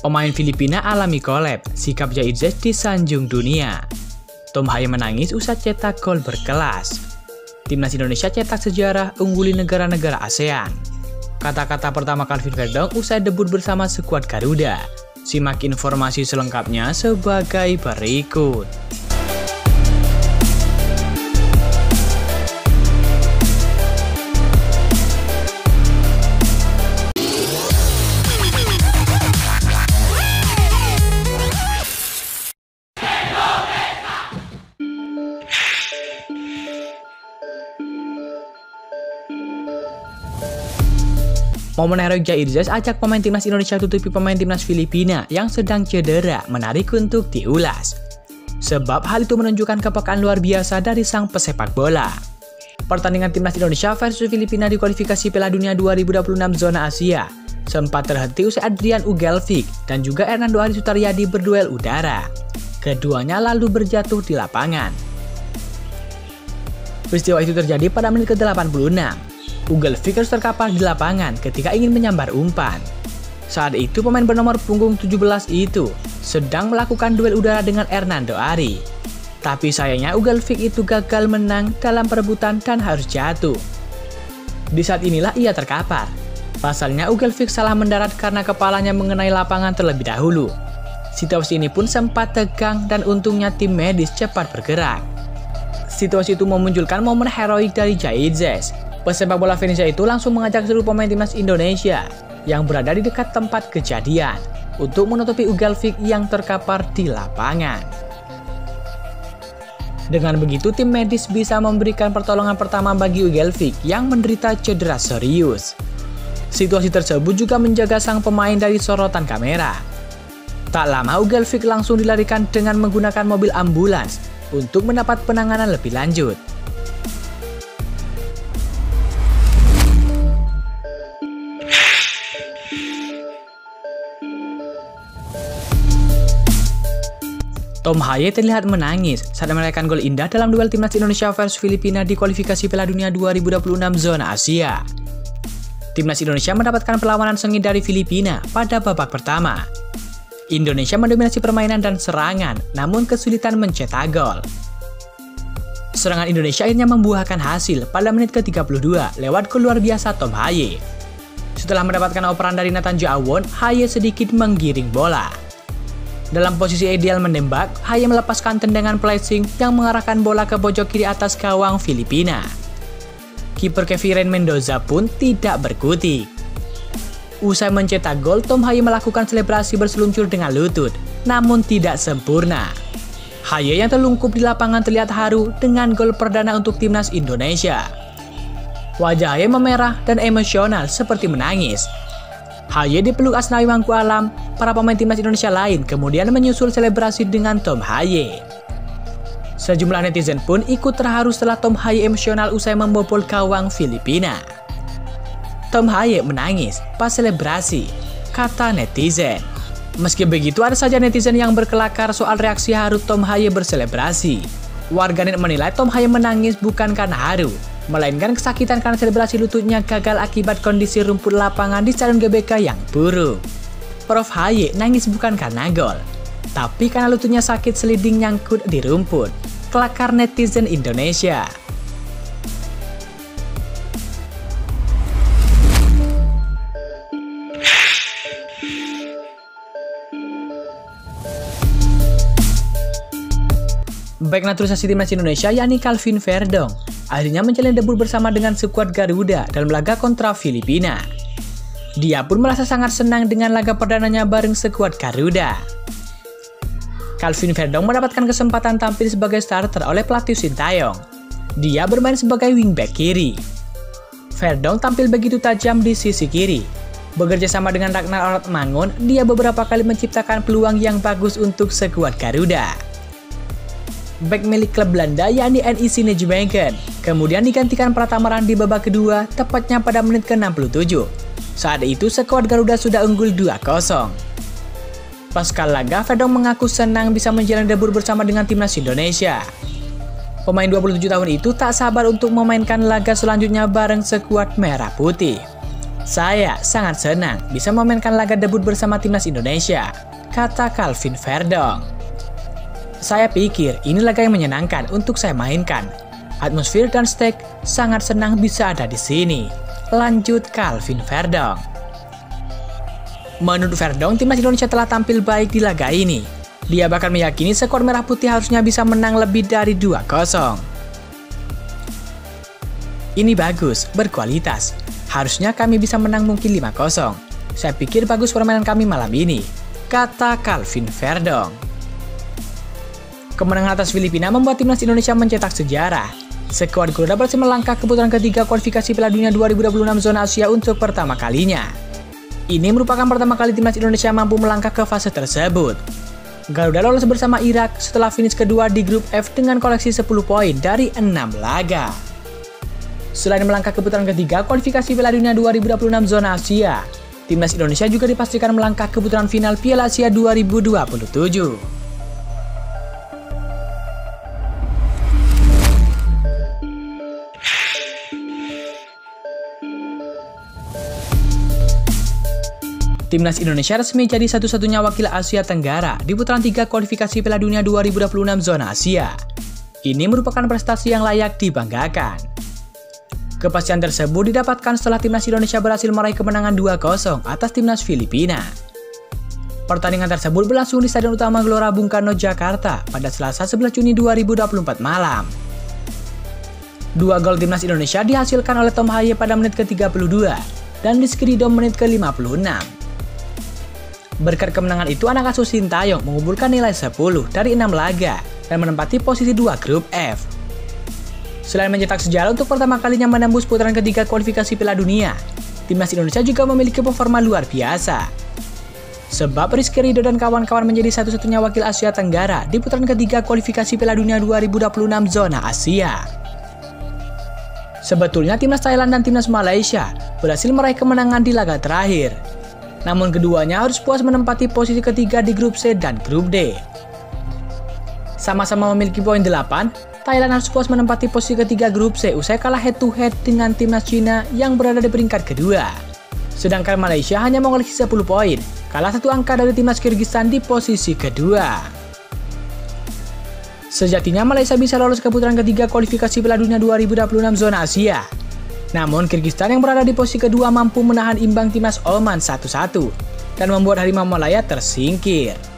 Pemain Filipina alami kolab, sikap Jairzes disanjung dunia. Tom Haye menangis usai cetak gol berkelas. Timnas Indonesia cetak sejarah ungguli negara-negara ASEAN. Kata-kata pertama Calvin Verdong usai debut bersama skuad Garuda. Simak informasi selengkapnya sebagai berikut. Momen heroik Jairzes ajak pemain timnas Indonesia tutupi pemain timnas Filipina yang sedang cedera menarik untuk diulas. Sebab hal itu menunjukkan kepekaan luar biasa dari sang pesepak bola. Pertandingan timnas Indonesia versus Filipina di kualifikasi Piala Dunia 2026 zona Asia sempat terhenti usai Adrian Ugelvik dan juga Hernando Ari Sutaryadi berduel udara. Keduanya lalu berjatuh di lapangan. Peristiwa itu terjadi pada menit ke-86. Ugelvik harus terkapar di lapangan ketika ingin menyambar umpan. Saat itu pemain bernomor punggung 17 itu sedang melakukan duel udara dengan Hernando Ari. Tapi sayangnya Ugelvik itu gagal menang dalam perebutan dan harus jatuh. Di saat inilah ia terkapar. Pasalnya Ugelvik salah mendarat karena kepalanya mengenai lapangan terlebih dahulu. Situasi ini pun sempat tegang dan untungnya tim medis cepat bergerak. Situasi itu memunculkan momen heroik dari Jairzes. Pesepak bola Venesia itu langsung mengajak seluruh pemain timnas Indonesia yang berada di dekat tempat kejadian untuk menutupi Ugelvik yang terkapar di lapangan. Dengan begitu, tim medis bisa memberikan pertolongan pertama bagi Ugelvik yang menderita cedera serius. Situasi tersebut juga menjaga sang pemain dari sorotan kamera. Tak lama, Ugelvik langsung dilarikan dengan menggunakan mobil ambulans untuk mendapat penanganan lebih lanjut. Tom Haye terlihat menangis saat merayakan gol indah dalam duel timnas Indonesia versus Filipina di kualifikasi Piala Dunia 2026 zona Asia. Timnas Indonesia mendapatkan perlawanan sengit dari Filipina pada babak pertama. Indonesia mendominasi permainan dan serangan, namun kesulitan mencetak gol. Serangan Indonesia akhirnya membuahkan hasil pada menit ke-32 lewat gol luar biasa Tom Haye. Setelah mendapatkan operan dari Nathan Jawon, Haye sedikit menggiring bola. Dalam posisi ideal menembak, Haye melepaskan tendangan placing yang mengarahkan bola ke pojok kiri atas gawang Filipina. Kiper Kevin Mendoza pun tidak berkutik. Usai mencetak gol, Tom Haye melakukan selebrasi berseluncur dengan lutut, namun tidak sempurna. Haye yang terlungkup di lapangan terlihat haru dengan gol perdana untuk timnas Indonesia. Wajah Haye memerah dan emosional seperti menangis. Haye dipeluk Asnawi Mangku Alam, para pemain timnas Indonesia lain kemudian menyusul selebrasi dengan Tom Haye. Sejumlah netizen pun ikut terharu setelah Tom Haye emosional usai membobol gawang Filipina. Tom Haye menangis pas selebrasi, kata netizen. Meski begitu, ada saja netizen yang berkelakar soal reaksi haru Tom Haye berselebrasi. Warganet menilai Tom Haye menangis bukan karena haru, melainkan kesakitan karena selebrasi lututnya gagal akibat kondisi rumput lapangan di Stadion GBK yang buruk. Prof Haye nangis bukan karena gol, tapi karena lututnya sakit seliding nyangkut di rumput. Kelakar netizen Indonesia. Bek naturalisasi timnas Indonesia yakni Calvin Verdong akhirnya menjalani debut bersama dengan skuad Garuda dalam laga kontra Filipina. Dia pun merasa sangat senang dengan laga perdananya bareng skuad Garuda. Calvin Verdong mendapatkan kesempatan tampil sebagai starter oleh pelatih Sintayong. Dia bermain sebagai wingback kiri. Verdong tampil begitu tajam di sisi kiri. Bekerja sama dengan Ragnar Mangun, dia beberapa kali menciptakan peluang yang bagus untuk skuad Garuda. Bek milik klub Belanda yakni NEC Nijmegen kemudian digantikan Pratama Rand di babak kedua tepatnya pada menit ke-67. Saat itu skuad Garuda sudah unggul 2-0. Pasca laga, Verdong mengaku senang bisa menjalani debut bersama dengan timnas Indonesia. Pemain 27 tahun itu tak sabar untuk memainkan laga selanjutnya bareng skuad Merah Putih. Saya sangat senang bisa memainkan laga debut bersama timnas Indonesia, kata Calvin Verdong. Saya pikir ini laga yang menyenangkan untuk saya mainkan. Atmosfer dan Stake sangat senang bisa ada di sini, lanjut Calvin Verdong. Menurut Verdong, timnas Indonesia telah tampil baik di laga ini. Dia bahkan meyakini skor Merah Putih harusnya bisa menang lebih dari 2-0. Ini bagus, berkualitas. Harusnya kami bisa menang mungkin 5-0. Saya pikir bagus permainan kami malam ini, kata Calvin Verdong. Kemenangan atas Filipina membuat timnas Indonesia mencetak sejarah. Skuad Garuda berhasil melangkah ke putaran ketiga kualifikasi Piala Dunia 2026 zona Asia untuk pertama kalinya. Ini merupakan pertama kali timnas Indonesia mampu melangkah ke fase tersebut. Garuda lolos bersama Irak setelah finish kedua di grup F dengan koleksi 10 poin dari 6 laga. Selain melangkah ke putaran ketiga kualifikasi Piala Dunia 2026 zona Asia, timnas Indonesia juga dipastikan melangkah ke putaran final Piala Asia 2027. Timnas Indonesia resmi jadi satu-satunya wakil Asia Tenggara di putaran 3 kualifikasi Piala Dunia 2026 zona Asia. Ini merupakan prestasi yang layak dibanggakan. Kepastian tersebut didapatkan setelah timnas Indonesia berhasil meraih kemenangan 2-0 atas timnas Filipina. Pertandingan tersebut berlangsung di Stadion Utama Gelora Bung Karno, Jakarta pada Selasa 11 Juni 2024 malam. 2 gol timnas Indonesia dihasilkan oleh Tom Haye pada menit ke-32 dan Rizky Ridho menit ke-56. Berkat kemenangan itu, anak asuh Sintayong mengumpulkan nilai 10 dari 6 laga dan menempati posisi 2 grup F. Selain mencetak sejarah untuk pertama kalinya menembus putaran ketiga kualifikasi Piala Dunia, timnas Indonesia juga memiliki performa luar biasa. Sebab Rizky Ridho dan kawan-kawan menjadi satu-satunya wakil Asia Tenggara di putaran ketiga kualifikasi Piala Dunia 2026 zona Asia. Sebetulnya timnas Thailand dan timnas Malaysia berhasil meraih kemenangan di laga terakhir. Namun keduanya harus puas menempati posisi ketiga di grup C dan grup D. Sama-sama memiliki poin 8, Thailand harus puas menempati posisi ketiga grup C usai kalah head-to-head dengan timnas Cina yang berada di peringkat kedua. Sedangkan Malaysia hanya mengoleksi 10 poin, kalah 1 angka dari timnas Kyrgyzstan di posisi kedua. Sejatinya Malaysia bisa lolos ke putaran ketiga kualifikasi Piala Dunia 2026 zona Asia. Namun Kyrgyzstan yang berada di posisi kedua mampu menahan imbang timnas Oman 1-1 dan membuat Harimau Malaya tersingkir.